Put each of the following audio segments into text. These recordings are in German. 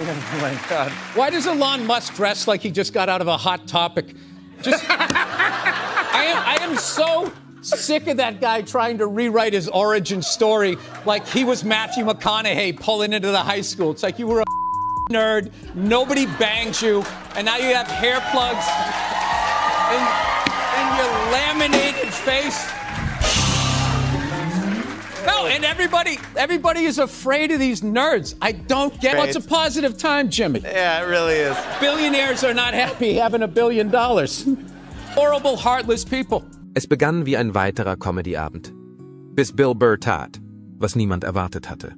Oh my God. Why does Elon Musk dress like he just got out of a Hot Topic? I am so sick of that guy trying to rewrite his origin story like he was Matthew McConaughey pulling into the high school. It's like you were a nerd, nobody banged you, and now you have hair plugs in your laminated face. No, and everybody is afraid of these nerds. I don't get what's a positive time, Jimmy. Yeah, it really is. Billionaires are not happy having $1 billion. Horrible, heartless people. Es begann wie ein weiterer Comedy-Abend. Bis Bill Burr tat, was niemand erwartet hatte.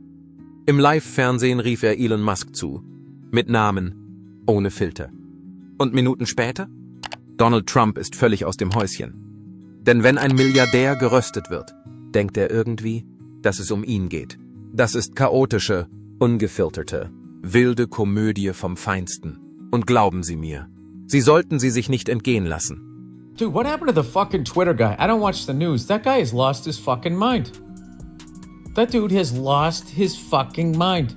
Im Live-Fernsehen rief er Elon Musk zu. Mit Namen, ohne Filter. Und Minuten später? Donald Trump ist völlig aus dem Häuschen. Denn wenn ein Milliardär geröstet wird, denkt er irgendwie, dass es um ihn geht. Das ist chaotische, ungefilterte, wilde Komödie vom Feinsten. Und glauben Sie mir, Sie sollten sie sich nicht entgehen lassen. Dude, what happened to the fucking Twitter guy? I don't watch the news. That guy has lost his fucking mind. That dude has lost his fucking mind.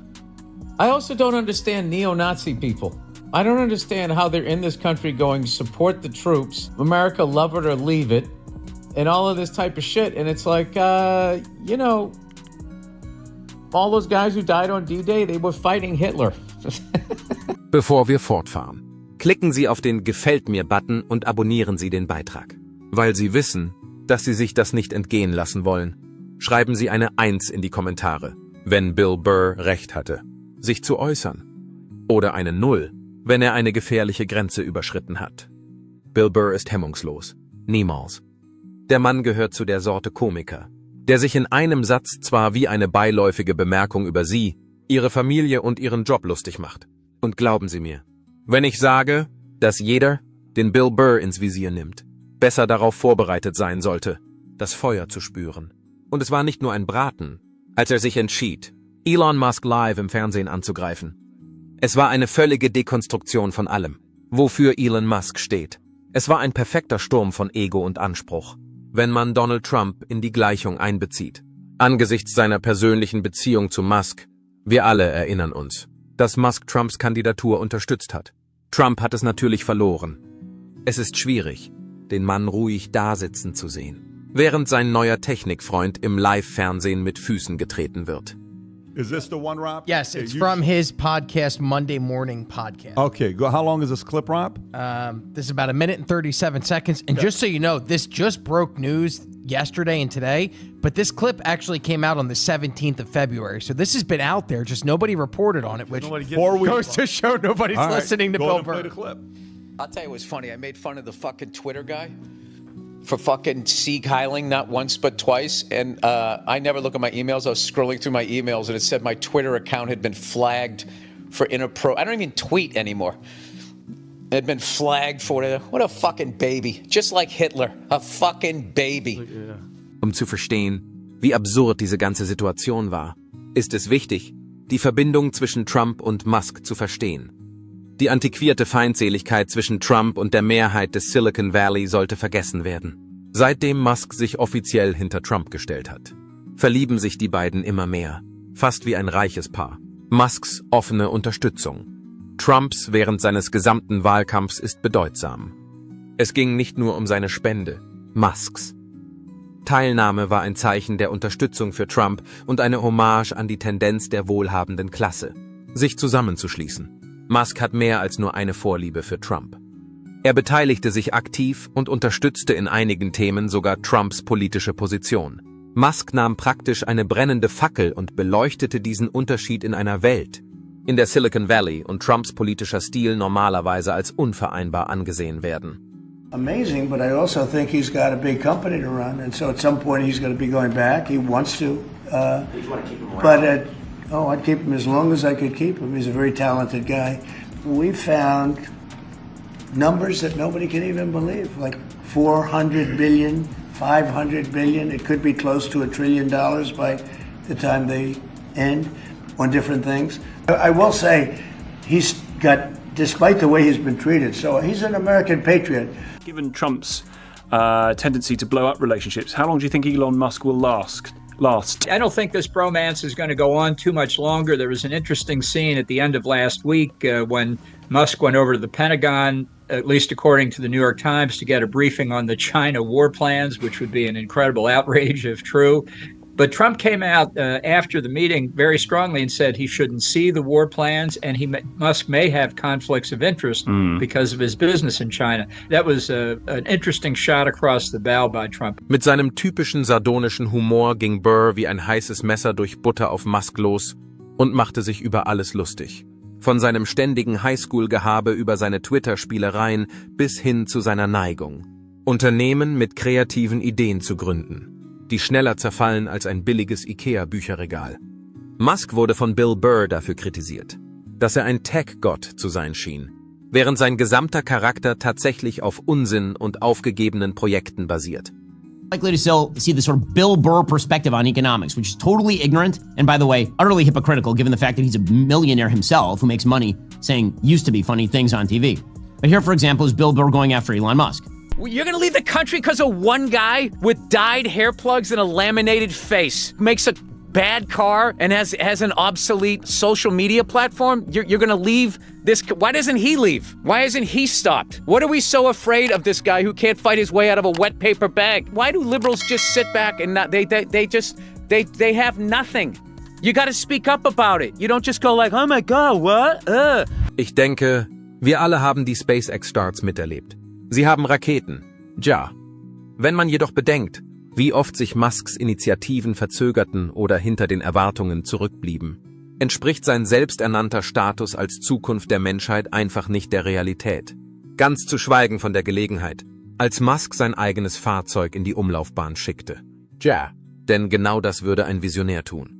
I also don't understand neo-Nazi people. I don't understand how they're in this country going, support the troops, America, love it or leave it, and all of this type of shit. And it's like, you know, all those guys who died on D-Day, they were fighting Hitler. Bevor wir fortfahren, klicken Sie auf den Gefällt mir-Button und abonnieren Sie den Beitrag. Weil Sie wissen, dass Sie sich das nicht entgehen lassen wollen, schreiben Sie eine 1 in die Kommentare, wenn Bill Burr recht hatte, sich zu äußern. Oder eine 0, wenn er eine gefährliche Grenze überschritten hat. Bill Burr ist hemmungslos. Niemals. Der Mann gehört zu der Sorte Komiker, der sich in einem Satz zwar wie eine beiläufige Bemerkung über Sie, Ihre Familie und Ihren Job lustig macht. Und glauben Sie mir, wenn ich sage, dass jeder, den Bill Burr ins Visier nimmt, besser darauf vorbereitet sein sollte, das Feuer zu spüren. Und es war nicht nur ein Braten, als er sich entschied, Elon Musk live im Fernsehen anzugreifen. Es war eine völlige Dekonstruktion von allem, wofür Elon Musk steht. Es war ein perfekter Sturm von Ego und Anspruch, wenn man Donald Trump in die Gleichung einbezieht. Angesichts seiner persönlichen Beziehung zu Musk, wir alle erinnern uns, dass Musk Trumps Kandidatur unterstützt hat. Trump hat es natürlich verloren. Es ist schwierig, den Mann ruhig dasitzen zu sehen, während sein neuer Technikfreund im Live-Fernsehen mit Füßen getreten wird. Is this the one, Rob? Yes, it's from his podcast, Monday Morning Podcast. Okay, go. How long is this clip, Rob? This is about 1 minute and 37 seconds. And just so you know, this just broke news yesterday and today, but this clip actually came out on the 17th of February. So this has been out there, just nobody reported on it, which goes to show nobody's listening to Bill Burr. Play the clip. I'll tell you what's funny. I made fun of the fucking Twitter guy for fucking Sieg Heiling not once but twice, and I never look at my emails. I was scrolling through my emails, and it said my Twitter account had been flagged for inappropriate. I don't even tweet anymore. It had been flagged for it. What a fucking baby. Just like Hitler. A fucking baby. Um zu verstehen, wie absurd diese ganze Situation war, ist es wichtig, die Verbindung zwischen Trump und Musk zu verstehen. Die antiquierte Feindseligkeit zwischen Trump und der Mehrheit des Silicon Valley sollte vergessen werden. Seitdem Musk sich offiziell hinter Trump gestellt hat, verlieben sich die beiden immer mehr, fast wie ein reiches Paar. Musks offene Unterstützung. Trumps während seines gesamten Wahlkampfs ist bedeutsam. Es ging nicht nur um seine Spende, Musks. Teilnahme war ein Zeichen der Unterstützung für Trump und eine Hommage an die Tendenz der wohlhabenden Klasse, sich zusammenzuschließen. Musk hat mehr als nur eine Vorliebe für Trump. Er beteiligte sich aktiv und unterstützte in einigen Themen sogar Trumps politische Position. Musk nahm praktisch eine brennende Fackel und beleuchtete diesen Unterschied in einer Welt, in der Silicon Valley und Trumps politischer Stil normalerweise als unvereinbar angesehen werden. Amazing, but I also think he's got a big company to run, and so at some point he's going to be going back. He wants to. You want to keep him around? But I'd keep him as long as I could keep him. He's a very talented guy. We found numbers that nobody can even believe, like 400 billion, 500 billion. It could be close to $1 trillion by the time they end on different things. I will say he's got, despite the way he's been treated, so he's an American patriot. Given Trump's tendency to blow up relationships, how long do you think Elon Musk will last last. I don't think this bromance is going to go on too much longer. There was an interesting scene at the end of last week when Musk went over to the Pentagon, at least according to the New York Times, to get a briefing on the China war plans, which would be an incredible outrage if true. But Trump came out after the meeting very strongly and said he shouldn't see the war plans, and Musk may have conflicts of interest because of his business in China. That was an interesting shot across the bow by Trump. Mit seinem typischen sardonischen Humor ging Burr wie ein heißes Messer durch Butter auf Musk los und machte sich über alles lustig. Von seinem ständigen Highschool-Gehabe über seine Twitter-Spielereien bis hin zu seiner Neigung, Unternehmen mit kreativen Ideen zu gründen, die schneller zerfallen als ein billiges IKEA-Bücherregal. Musk wurde von Bill Burr dafür kritisiert, dass er ein Tech-Gott zu sein schien, während sein gesamter Charakter tatsächlich auf Unsinn und aufgegebenen Projekten basiert. Likely to still see the sort of Bill Burr perspective on economics, which is totally ignorant and, by the way, utterly hypocritical given the fact that he's a millionaire himself who makes money saying used to be funny things on TV. But here, for example, is Bill Burr going after Elon Musk. You're gonna leave the country because of one guy with dyed hair plugs and a laminated face who makes a bad car and has an obsolete social media platform? You're gonna leave this? Why doesn't he leave? Why isn't he stopped? What are we so afraid of this guy who can't fight his way out of a wet paper bag? Why do liberals just sit back and not? They have nothing. You got to speak up about it. You don't just go like, oh my God, what? Ich denke, wir alle haben die SpaceX-Starts miterlebt. Sie haben Raketen, ja. Wenn man jedoch bedenkt, wie oft sich Musks Initiativen verzögerten oder hinter den Erwartungen zurückblieben, entspricht sein selbsternannter Status als Zukunft der Menschheit einfach nicht der Realität. Ganz zu schweigen von der Gelegenheit, als Musk sein eigenes Fahrzeug in die Umlaufbahn schickte. Ja, denn genau das würde ein Visionär tun.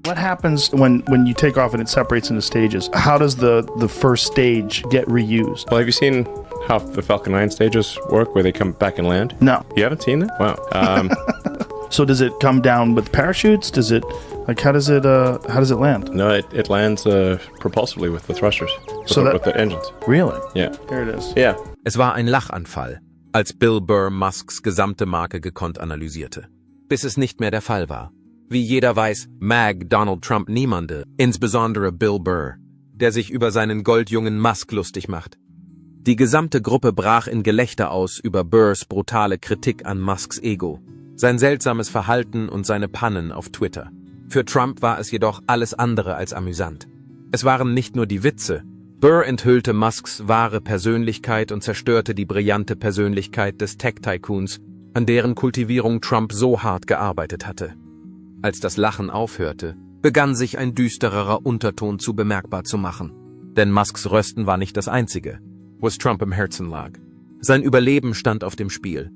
What happens when you take off and it separates into stages? How does the first stage get reused? Well, have you seen how the Falcon 9 stages work, where they come back and land? No. You haven't seen that? Wow. So does it come down with parachutes? Does it, like, how does it land? No, it lands propulsively with the thrusters, with the engines. Really? Yeah. There it is. Yeah. Es war ein Lachanfall, als Bill Burr Musks gesamte Marke gekonnt analysierte, bis es nicht mehr der Fall war. Wie jeder weiß, mag Donald Trump niemande, insbesondere Bill Burr, der sich über seinen goldjungen Musk lustig macht. Die gesamte Gruppe brach in Gelächter aus über Burrs brutale Kritik an Musks Ego, sein seltsames Verhalten und seine Pannen auf Twitter. Für Trump war es jedoch alles andere als amüsant. Es waren nicht nur die Witze. Burr enthüllte Musks wahre Persönlichkeit und zerstörte die brillante Persönlichkeit des Tech-Tycoons, an deren Kultivierung Trump so hart gearbeitet hatte. Als das Lachen aufhörte, begann sich ein düstererer Unterton zu bemerkbar zu machen. Denn Musks Rösten war nicht das einzige, was Trump im Herzen lag. Sein Überleben stand auf dem Spiel.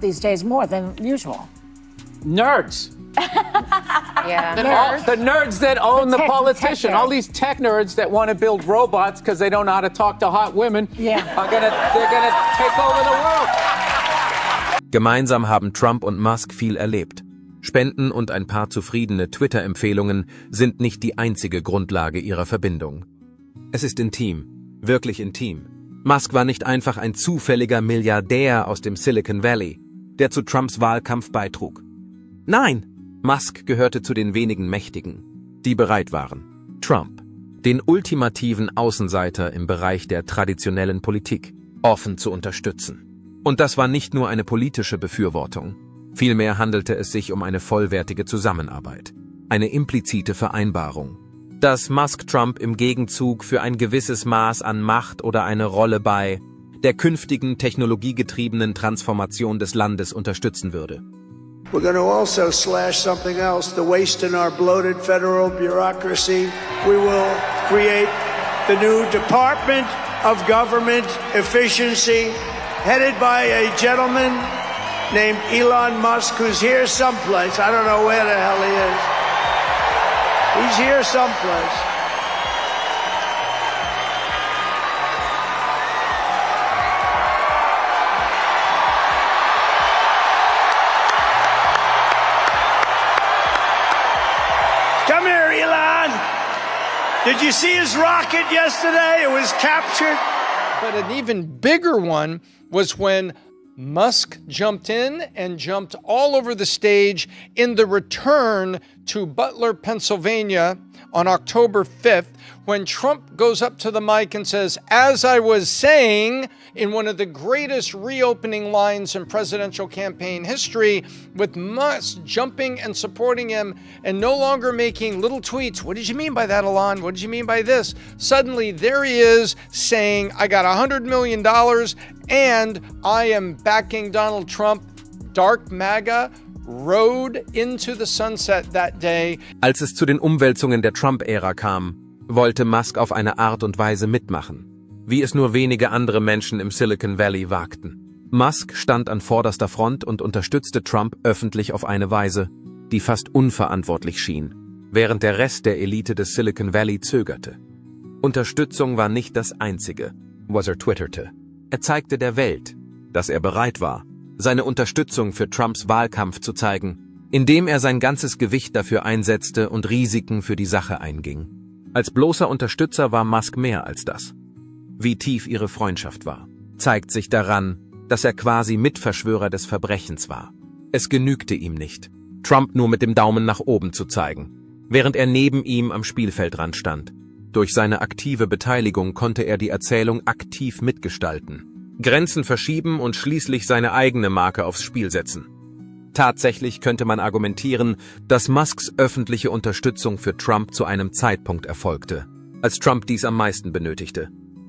These days more than usual. Nerds. Yeah. The nerds that own the politician. All these tech nerds that want to build robots because they don't know how to talk to hot women. Yeah. They're gonna take over the world. Gemeinsam haben Trump und Musk viel erlebt. Spenden und ein paar zufriedene Twitter-Empfehlungen sind nicht die einzige Grundlage ihrer Verbindung. Es ist intim, wirklich intim. Musk war nicht einfach ein zufälliger Milliardär aus dem Silicon Valley, der zu Trumps Wahlkampf beitrug. Nein, Musk gehörte zu den wenigen Mächtigen, die bereit waren, Trump, den ultimativen Außenseiter im Bereich der traditionellen Politik, offen zu unterstützen. Und das war nicht nur eine politische Befürwortung. Vielmehr handelte es sich um eine vollwertige Zusammenarbeit, eine implizite Vereinbarung, dass Musk Trump im Gegenzug für ein gewisses Maß an Macht oder eine Rolle bei der künftigen technologiegetriebenen Transformation des Landes unterstützen würde. We're going to also slash something else, the waste in our bloated federal bureaucracy. We will create the new Department of Government Efficiency, headed by a gentleman named Elon Musk, who's here someplace. I don't know where the hell he is. He's here someplace. Come here, Elon. Did you see his rocket yesterday? It was captured. But an even bigger one was when Musk jumped in and jumped all over the stage in the return to Butler, Pennsylvania on October 5th, when Trump goes up to the mic and says, as I was saying, in one of the greatest reopening lines in presidential campaign history, with Musk jumping and supporting him and no longer making little tweets. What did you mean by that, Elon? What did you mean by this? Suddenly, there he is saying, I got $100 million and I am backing Donald Trump. Dark MAGA rode into the sunset that day. Als es zu den Umwälzungen der Trump-Ära kam, wollte Musk auf eine Art und Weise mitmachen, wie es nur wenige andere Menschen im Silicon Valley wagten. Musk stand an vorderster Front und unterstützte Trump öffentlich auf eine Weise, die fast unverantwortlich schien, während der Rest der Elite des Silicon Valley zögerte. Unterstützung war nicht das Einzige, was er twitterte. Er zeigte der Welt, dass er bereit war, seine Unterstützung für Trumps Wahlkampf zu zeigen, indem er sein ganzes Gewicht dafür einsetzte und Risiken für die Sache einging. Als bloßer Unterstützer war Musk mehr als das. Wie tief ihre Freundschaft war, zeigt sich daran, dass er quasi Mitverschwörer des Verbrechens war. Es genügte ihm nicht, Trump nur mit dem Daumen nach oben zu zeigen, während er neben ihm am Spielfeldrand stand. Durch seine aktive Beteiligung konnte er die Erzählung aktiv mitgestalten, Grenzen verschieben und schließlich seine eigene Marke aufs Spiel setzen. Tatsächlich könnte man argumentieren, dass Musks öffentliche Unterstützung für Trump zu einem Zeitpunkt erfolgte, als Trump dies am meisten benötigte.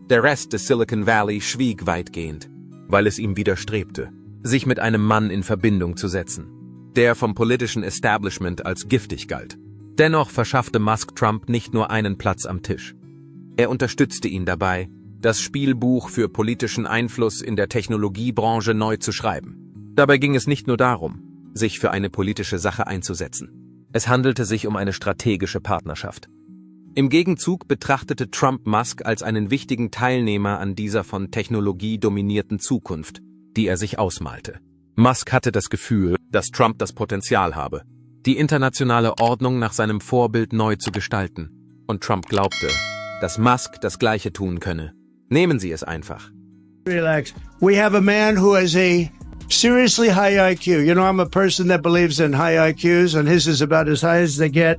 Der Rest des Silicon Valley schwieg weitgehend, weil es ihm widerstrebte, sich mit einem Mann in Verbindung zu setzen, der vom politischen Establishment als giftig galt. Dennoch verschaffte Musk Trump nicht nur einen Platz am Tisch. Er unterstützte ihn dabei, das Spielbuch für politischen Einfluss in der Technologiebranche neu zu schreiben. Dabei ging es nicht nur darum, sich für eine politische Sache einzusetzen. Es handelte sich um eine strategische Partnerschaft. Im Gegenzug betrachtete Trump Musk als einen wichtigen Teilnehmer an dieser von Technologie dominierten Zukunft, die er sich ausmalte. Musk hatte das Gefühl, dass Trump das Potenzial habe, die internationale Ordnung nach seinem Vorbild neu zu gestalten. Und Trump glaubte, dass Musk das Gleiche tun könne. Nehmen Sie es einfach. Relax. We have a man who has a seriously high IQ. You know, I'm a person that believes in high IQs, and his is about as high as they get.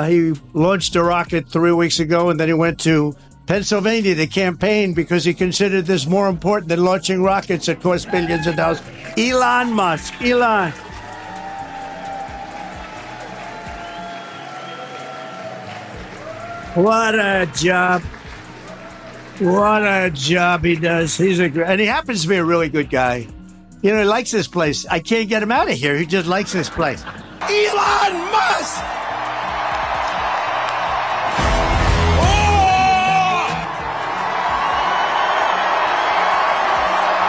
He launched a rocket 3 weeks ago, and then he went to Pennsylvania to campaign because he considered this more important than launching rockets that cost billions of dollars. Elon Musk. Elon. What a job. What a job he does. And he happens to be a really good guy. You know, he likes this place. I can't get him out of here. He just likes this place. Elon Musk!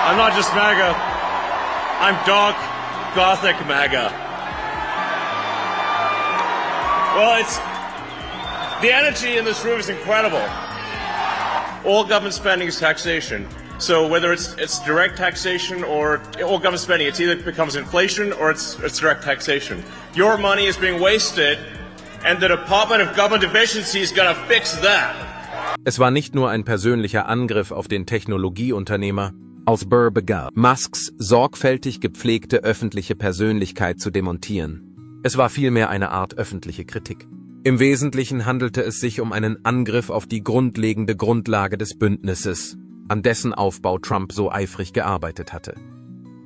I'm not just MAGA. I'm dark, gothic MAGA. Well, the energy in this room is incredible. All government spending is taxation. So whether it's direct taxation or all government spending, it either becomes inflation or it's direct taxation. Your money is being wasted, and the Department of Government Efficiency is gonna fix that. Es war nicht nur ein persönlicher Angriff auf den Technologieunternehmer, als Burr begann, Musks sorgfältig gepflegte öffentliche Persönlichkeit zu demontieren. Es war vielmehr eine Art öffentliche Kritik. Im Wesentlichen handelte es sich um einen Angriff auf die grundlegende Grundlage des Bündnisses, an dessen Aufbau Trump so eifrig gearbeitet hatte.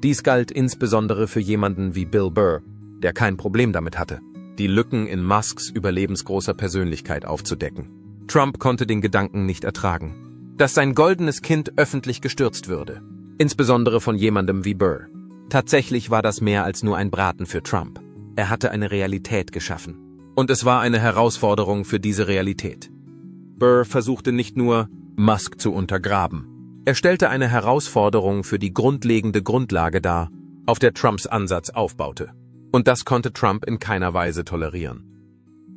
Dies galt insbesondere für jemanden wie Bill Burr, der kein Problem damit hatte, die Lücken in Musks überlebensgroßer Persönlichkeit aufzudecken. Trump konnte den Gedanken nicht ertragen, dass sein goldenes Kind öffentlich gestürzt würde, insbesondere von jemandem wie Burr. Tatsächlich war das mehr als nur ein Braten für Trump. Er hatte eine Realität geschaffen. Und es war eine Herausforderung für diese Realität. Burr versuchte nicht nur, Musk zu untergraben. Er stellte eine Herausforderung für die grundlegende Grundlage dar, auf der Trumps Ansatz aufbaute. Und das konnte Trump in keiner Weise tolerieren.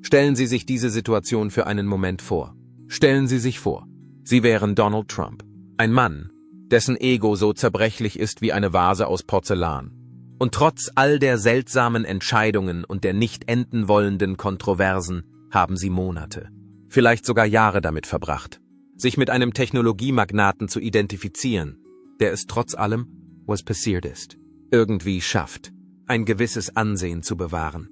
Stellen Sie sich diese Situation für einen Moment vor. Stellen Sie sich vor, Sie wären Donald Trump, ein Mann, dessen Ego so zerbrechlich ist wie eine Vase aus Porzellan. Und trotz all der seltsamen Entscheidungen und der nicht enden wollenden Kontroversen haben Sie Monate, vielleicht sogar Jahre damit verbracht, sich mit einem Technologiemagnaten zu identifizieren, der es trotz allem was passiert ist, irgendwie schafft, ein gewisses Ansehen zu bewahren.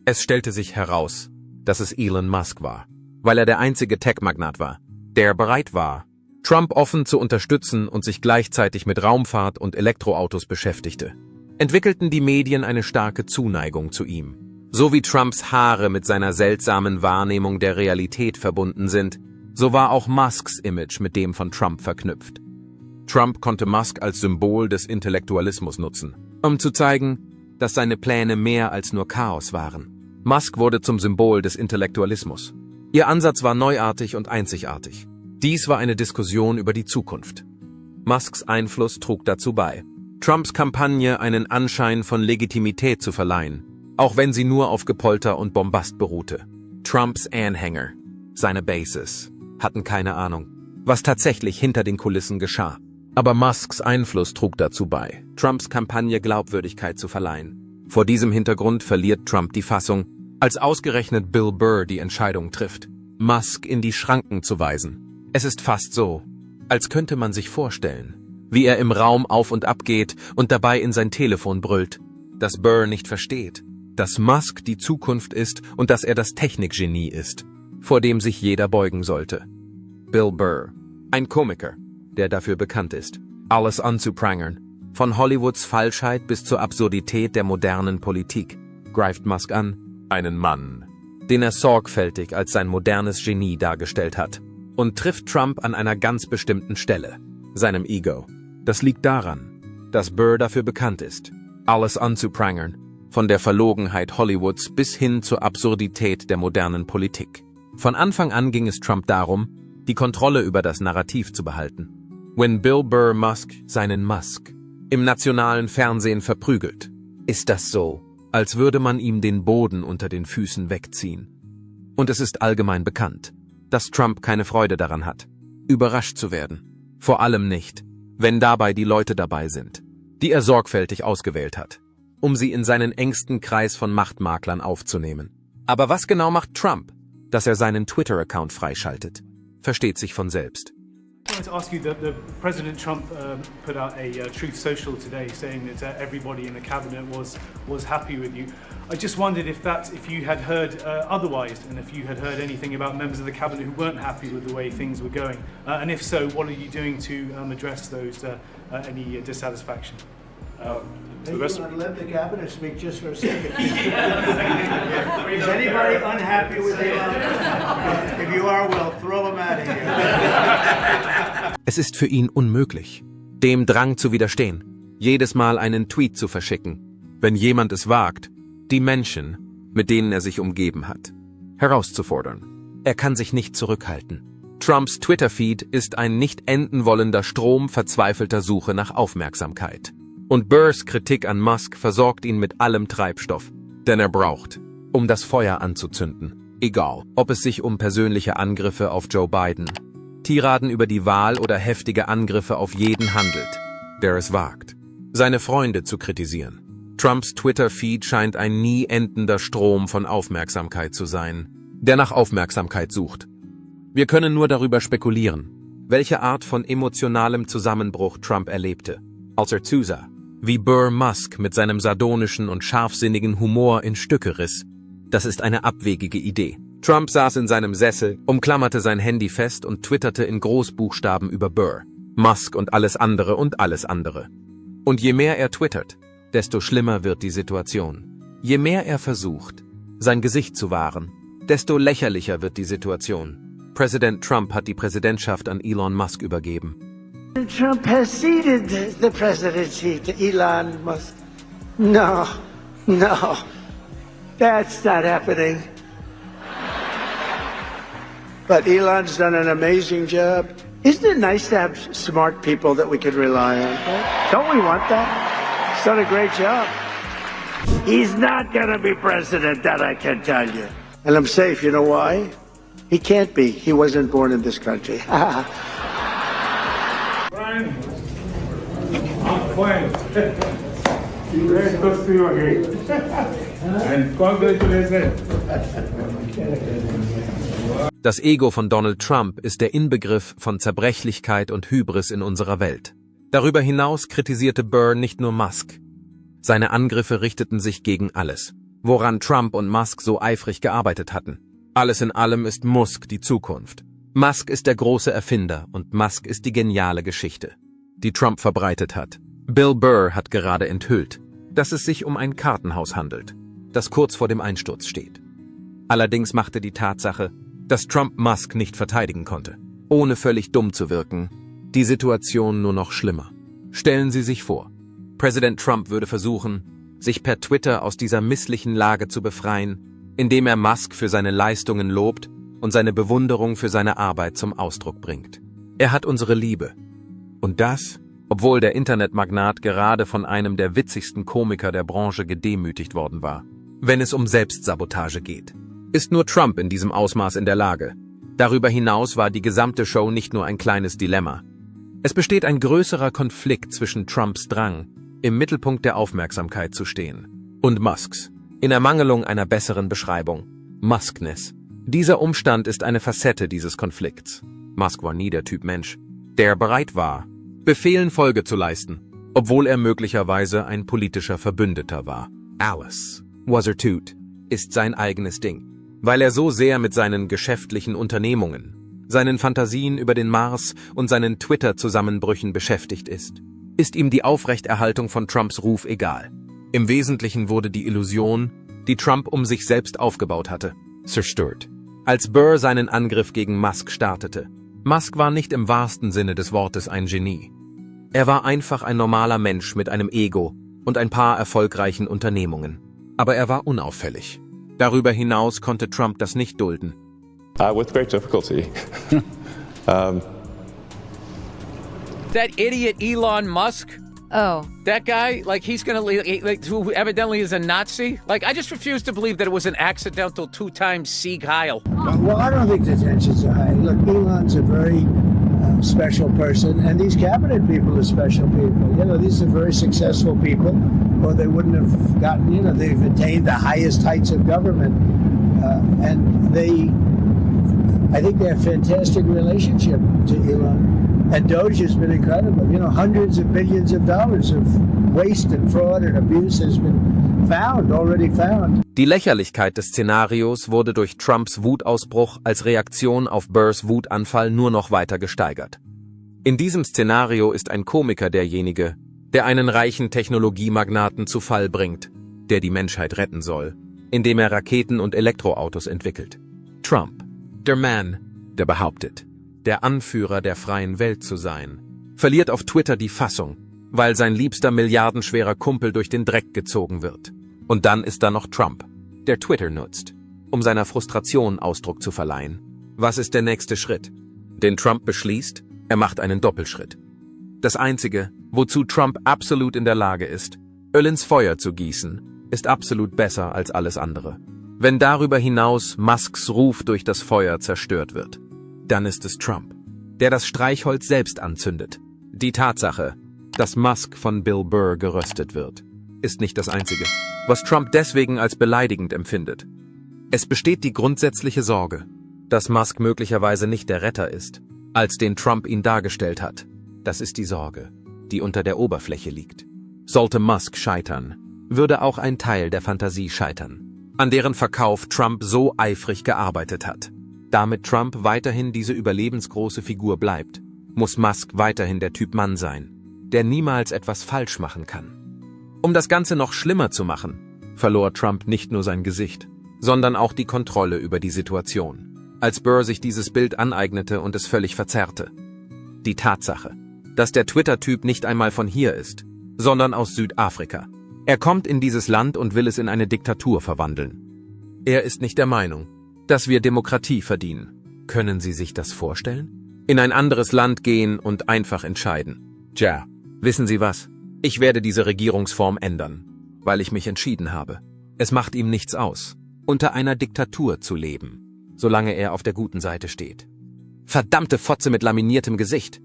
Es stellte sich heraus, dass es Elon Musk war, weil er der einzige Tech-Magnat war, der bereit war, Trump offen zu unterstützen und sich gleichzeitig mit Raumfahrt und Elektroautos beschäftigte. Entwickelten die Medien eine starke Zuneigung zu ihm. So wie Trumps Haare mit seiner seltsamen Wahrnehmung der Realität verbunden sind, so war auch Musks Image mit dem von Trump verknüpft. Trump konnte Musk als Symbol des Intellektualismus nutzen, um zu zeigen, dass seine Pläne mehr als nur Chaos waren. Musk wurde zum Symbol des Intellektualismus. Ihr Ansatz war neuartig und einzigartig. Dies war eine Diskussion über die Zukunft. Musks Einfluss trug dazu bei, Trumps Kampagne einen Anschein von Legitimität zu verleihen, auch wenn sie nur auf Gepolter und Bombast beruhte. Trumps Anhänger, seine Bases, hatten keine Ahnung, was tatsächlich hinter den Kulissen geschah. Aber Musks Einfluss trug dazu bei, Trumps Kampagne Glaubwürdigkeit zu verleihen. Vor diesem Hintergrund verliert Trump die Fassung, als ausgerechnet Bill Burr die Entscheidung trifft, Musk in die Schranken zu weisen. Es ist fast so, als könnte man sich vorstellen, wie er im Raum auf und ab geht und dabei in sein Telefon brüllt, dass Burr nicht versteht, dass Musk die Zukunft ist und dass er das Technikgenie ist, vor dem sich jeder beugen sollte. Bill Burr, ein Komiker, der dafür bekannt ist, alles anzuprangern, von Hollywoods Falschheit bis zur Absurdität der modernen Politik, greift Musk an, einen Mann, den er sorgfältig als sein modernes Genie dargestellt hat, und trifft Trump an einer ganz bestimmten Stelle, seinem Ego. Das liegt daran, dass Burr dafür bekannt ist, alles anzuprangern, von der Verlogenheit Hollywoods bis hin zur Absurdität der modernen Politik. Von Anfang an ging es Trump darum, die Kontrolle über das Narrativ zu behalten. Wenn Bill Burr Musk seinen Musk im nationalen Fernsehen verprügelt, ist das so, als würde man ihm den Boden unter den Füßen wegziehen. Und es ist allgemein bekannt, dass Trump keine Freude daran hat, überrascht zu werden. Vor allem nicht, wenn dabei die Leute dabei sind, die er sorgfältig ausgewählt hat, um sie in seinen engsten Kreis von Machtmaklern aufzunehmen. Aber was genau macht Trump, dass er seinen Twitter-Account freischaltet? Versteht sich von selbst. I wanted to ask you that President Trump put out a Truth Social today saying that everybody in the cabinet was happy with you. I just wondered if you had heard otherwise, and if you had heard anything about members of the cabinet who weren't happy with the way things were going, and if so, what are you doing to address those any dissatisfaction? Maybe you want to let the cabinet speak just for a second. Is anybody unhappy with Elon? If you are, we'll throw them out of here. Es ist für ihn unmöglich, dem Drang zu widerstehen, jedes Mal einen Tweet zu verschicken, wenn jemand es wagt, die Menschen, mit denen er sich umgeben hat, herauszufordern. Er kann sich nicht zurückhalten. Trumps Twitter-Feed ist ein nicht enden wollender Strom verzweifelter Suche nach Aufmerksamkeit. Und Burrs Kritik an Musk versorgt ihn mit allem Treibstoff, den er braucht, um das Feuer anzuzünden. Egal, ob es sich um persönliche Angriffe auf Joe Biden, Tiraden über die Wahl oder heftige Angriffe auf jeden handelt, der es wagt, seine Freunde zu kritisieren. Trumps Twitter-Feed scheint ein nie endender Strom von Aufmerksamkeit zu sein, der nach Aufmerksamkeit sucht. Wir können nur darüber spekulieren, welche Art von emotionalem Zusammenbruch Trump erlebte, als er zusah, wie Burr Musk mit seinem sardonischen und scharfsinnigen Humor in Stücke riss. Das ist eine abwegige Idee. Trump saß in seinem Sessel, umklammerte sein Handy fest und twitterte in Großbuchstaben über Burr, Musk und alles andere und alles andere. Und je mehr er twittert, desto schlimmer wird die Situation. Je mehr er versucht, sein Gesicht zu wahren, desto lächerlicher wird die Situation. Präsident Trump hat die Präsidentschaft an Elon Musk übergeben. Trump has ceded the presidency to Elon Musk. No, that's not happening. But Elon's done an amazing job. Isn't it nice to have smart people that we can rely on? Right? Don't we want that? He's done a great job. He's not going to be president, that I can tell you. And I'm safe, you know why? He can't be. He wasn't born in this country. Brian, I'm fine. Very close to you again. And congratulations. Das Ego von Donald Trump ist der Inbegriff von Zerbrechlichkeit und Hybris in unserer Welt. Darüber hinaus kritisierte Burr nicht nur Musk. Seine Angriffe richteten sich gegen alles, woran Trump und Musk so eifrig gearbeitet hatten. Alles in allem ist Musk die Zukunft. Musk ist der große Erfinder und Musk ist die geniale Geschichte, die Trump verbreitet hat. Bill Burr hat gerade enthüllt, dass es sich um ein Kartenhaus handelt, das kurz vor dem Einsturz steht. Allerdings machte die Tatsache, dass Trump Musk nicht verteidigen konnte, ohne völlig dumm zu wirken, die Situation nur noch schlimmer. Stellen Sie sich vor, Präsident Trump würde versuchen, sich per Twitter aus dieser misslichen Lage zu befreien, indem er Musk für seine Leistungen lobt und seine Bewunderung für seine Arbeit zum Ausdruck bringt. Er hat unsere Liebe. Und das, obwohl der Internetmagnat gerade von einem der witzigsten Komiker der Branche gedemütigt worden war. Wenn es um Selbstsabotage geht, ist nur Trump in diesem Ausmaß in der Lage. Darüber hinaus war die gesamte Show nicht nur ein kleines Dilemma. Es besteht ein größerer Konflikt zwischen Trumps Drang, im Mittelpunkt der Aufmerksamkeit zu stehen, und Musks, in Ermangelung einer besseren Beschreibung, Muskness. Dieser Umstand ist eine Facette dieses Konflikts. Musk war nie der Typ Mensch, der bereit war, Befehlen Folge zu leisten, obwohl er möglicherweise ein politischer Verbündeter war. Alice, Wazirtut, ist sein eigenes Ding, weil er so sehr mit seinen geschäftlichen Unternehmungen, seinen Fantasien über den Mars und seinen Twitter-Zusammenbrüchen beschäftigt ist ihm die Aufrechterhaltung von Trumps Ruf egal. Im Wesentlichen wurde die Illusion, die Trump um sich selbst aufgebaut hatte, zerstört. Als Burr seinen Angriff gegen Musk startete, Musk war nicht im wahrsten Sinne des Wortes ein Genie. Er war einfach ein normaler Mensch mit einem Ego und ein paar erfolgreichen Unternehmungen. Aber er war unauffällig. Darüber hinaus konnte Trump das nicht dulden. With great difficulty. That idiot Elon Musk. Oh. That guy, like he's gonna, like who evidently is a Nazi. Like I just refuse to believe that it was an accidental two-time Sieg Heil. Well, I don't think the tensions are high. Look, Elon's a very special person, and these cabinet people are special people. You know, these are very successful people, or they wouldn't have gotten, you know, they've attained the highest heights of government. And I think they have a fantastic relationship to Elon. And Doge has been incredible. You know, hundreds of billions of dollars of waste and fraud and abuse has been already found. Die Lächerlichkeit des Szenarios wurde durch Trumps Wutausbruch als Reaktion auf Burrs Wutanfall nur noch weiter gesteigert. In diesem Szenario ist ein Komiker derjenige, der einen reichen Technologiemagnaten zu Fall bringt, der die Menschheit retten soll, indem er Raketen und Elektroautos entwickelt. Trump, der Mann, der behauptet, der Anführer der freien Welt zu sein, verliert auf Twitter die Fassung, weil sein liebster milliardenschwerer Kumpel durch den Dreck gezogen wird. Und dann ist da noch Trump, der Twitter nutzt, um seiner Frustration Ausdruck zu verleihen. Was ist der nächste Schritt? Den Trump beschließt, er macht einen Doppelschritt. Das Einzige, wozu Trump absolut in der Lage ist, Öl ins Feuer zu gießen, ist absolut besser als alles andere. Wenn darüber hinaus Musks Ruf durch das Feuer zerstört wird, dann ist es Trump, der das Streichholz selbst anzündet. Die Tatsache, dass Musk von Bill Burr geröstet wird, ist nicht das Einzige, was Trump deswegen als beleidigend empfindet. Es besteht die grundsätzliche Sorge, dass Musk möglicherweise nicht der Retter ist, als den Trump ihn dargestellt hat. Das ist die Sorge, die unter der Oberfläche liegt. Sollte Musk scheitern, würde auch ein Teil der Fantasie scheitern, an deren Verkauf Trump so eifrig gearbeitet hat. Damit Trump weiterhin diese überlebensgroße Figur bleibt, muss Musk weiterhin der Typ Mann sein, der niemals etwas falsch machen kann. Um das Ganze noch schlimmer zu machen, verlor Trump nicht nur sein Gesicht, sondern auch die Kontrolle über die Situation, als Burr sich dieses Bild aneignete und es völlig verzerrte. Die Tatsache, dass der Twitter-Typ nicht einmal von hier ist, sondern aus Südafrika. Er kommt in dieses Land und will es in eine Diktatur verwandeln. Er ist nicht der Meinung, dass wir Demokratie verdienen. Können Sie sich das vorstellen? In ein anderes Land gehen und einfach entscheiden. Tja, wissen Sie was? Ich werde diese Regierungsform ändern, weil ich mich entschieden habe. Es macht ihm nichts aus, unter einer Diktatur zu leben, solange er auf der guten Seite steht. Verdammte Fotze mit laminiertem Gesicht!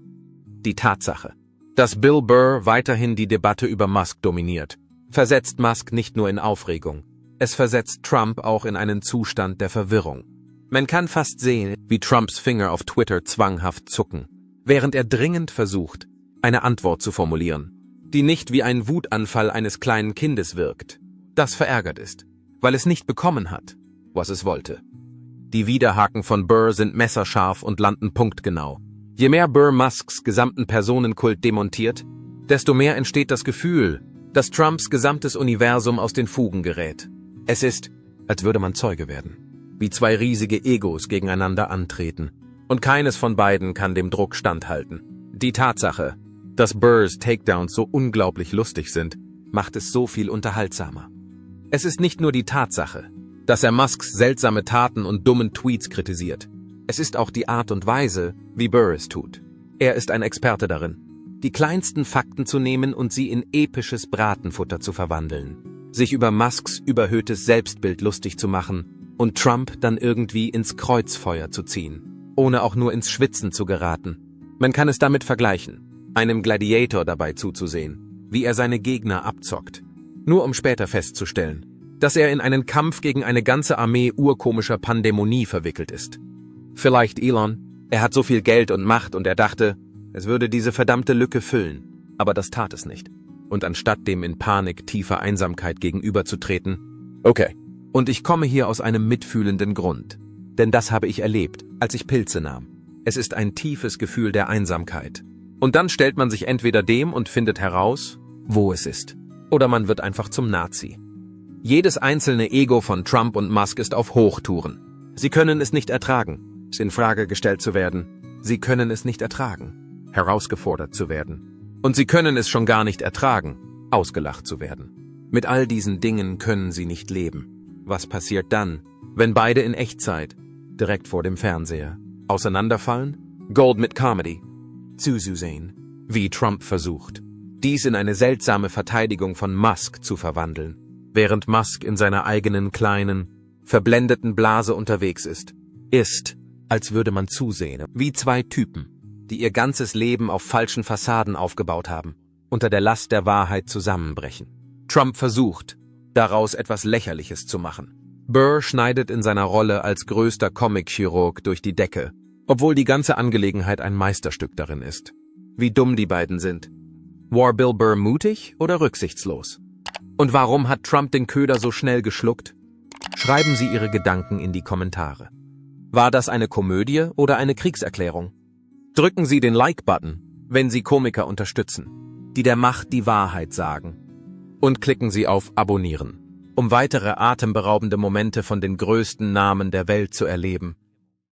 Die Tatsache, dass Bill Burr weiterhin die Debatte über Musk dominiert, versetzt Musk nicht nur in Aufregung, es versetzt Trump auch in einen Zustand der Verwirrung. Man kann fast sehen, wie Trumps Finger auf Twitter zwanghaft zucken, während er dringend versucht, eine Antwort zu formulieren, die nicht wie ein Wutanfall eines kleinen Kindes wirkt, das verärgert ist, weil es nicht bekommen hat, was es wollte. Die Widerhaken von Burr sind messerscharf und landen punktgenau. Je mehr Burr Musks gesamten Personenkult demontiert, desto mehr entsteht das Gefühl, dass Trumps gesamtes Universum aus den Fugen gerät. Es ist, als würde man Zeuge werden, wie zwei riesige Egos gegeneinander antreten. Und keines von beiden kann dem Druck standhalten. Die Tatsache, dass Burrs Takedowns so unglaublich lustig sind, macht es so viel unterhaltsamer. Es ist nicht nur die Tatsache, dass er Musks seltsame Taten und dummen Tweets kritisiert. Es ist auch die Art und Weise, wie Burr es tut. Er ist ein Experte darin, die kleinsten Fakten zu nehmen und sie in episches Bratenfutter zu verwandeln, sich über Musks überhöhtes Selbstbild lustig zu machen und Trump dann irgendwie ins Kreuzfeuer zu ziehen, ohne auch nur ins Schwitzen zu geraten. Man kann es damit vergleichen, einem Gladiator dabei zuzusehen, wie er seine Gegner abzockt, nur um später festzustellen, dass er in einen Kampf gegen eine ganze Armee urkomischer Pandämonie verwickelt ist. Vielleicht Elon, er hat so viel Geld und Macht und er dachte, es würde diese verdammte Lücke füllen, aber das tat es nicht. Und anstatt dem in Panik tiefer Einsamkeit gegenüberzutreten, okay, und ich komme hier aus einem mitfühlenden Grund, denn das habe ich erlebt, als ich Pilze nahm. Es ist ein tiefes Gefühl der Einsamkeit. Und dann stellt man sich entweder dem und findet heraus, wo es ist, oder man wird einfach zum Nazi. Jedes einzelne Ego von Trump und Musk ist auf Hochtouren. Sie können es nicht ertragen, in Frage gestellt zu werden. Sie können es nicht ertragen, herausgefordert zu werden. Und sie können es schon gar nicht ertragen, ausgelacht zu werden. Mit all diesen Dingen können sie nicht leben. Was passiert dann, wenn beide in Echtzeit, direkt vor dem Fernseher, auseinanderfallen? Gold mit Comedy. Zuzusehen, wie Trump versucht, dies in eine seltsame Verteidigung von Musk zu verwandeln, während Musk in seiner eigenen kleinen, verblendeten Blase unterwegs ist, als würde man zusehen, wie zwei Typen, die ihr ganzes Leben auf falschen Fassaden aufgebaut haben, unter der Last der Wahrheit zusammenbrechen. Trump versucht, daraus etwas Lächerliches zu machen. Burr schneidet in seiner Rolle als größter Comic-Chirurg durch die Decke, obwohl die ganze Angelegenheit ein Meisterstück darin ist. Wie dumm die beiden sind. War Bill Burr mutig oder rücksichtslos? Und warum hat Trump den Köder so schnell geschluckt? Schreiben Sie Ihre Gedanken in die Kommentare. War das eine Komödie oder eine Kriegserklärung? Drücken Sie den Like-Button, wenn Sie Komiker unterstützen, die der Macht die Wahrheit sagen. Und klicken Sie auf Abonnieren, um weitere atemberaubende Momente von den größten Namen der Welt zu erleben.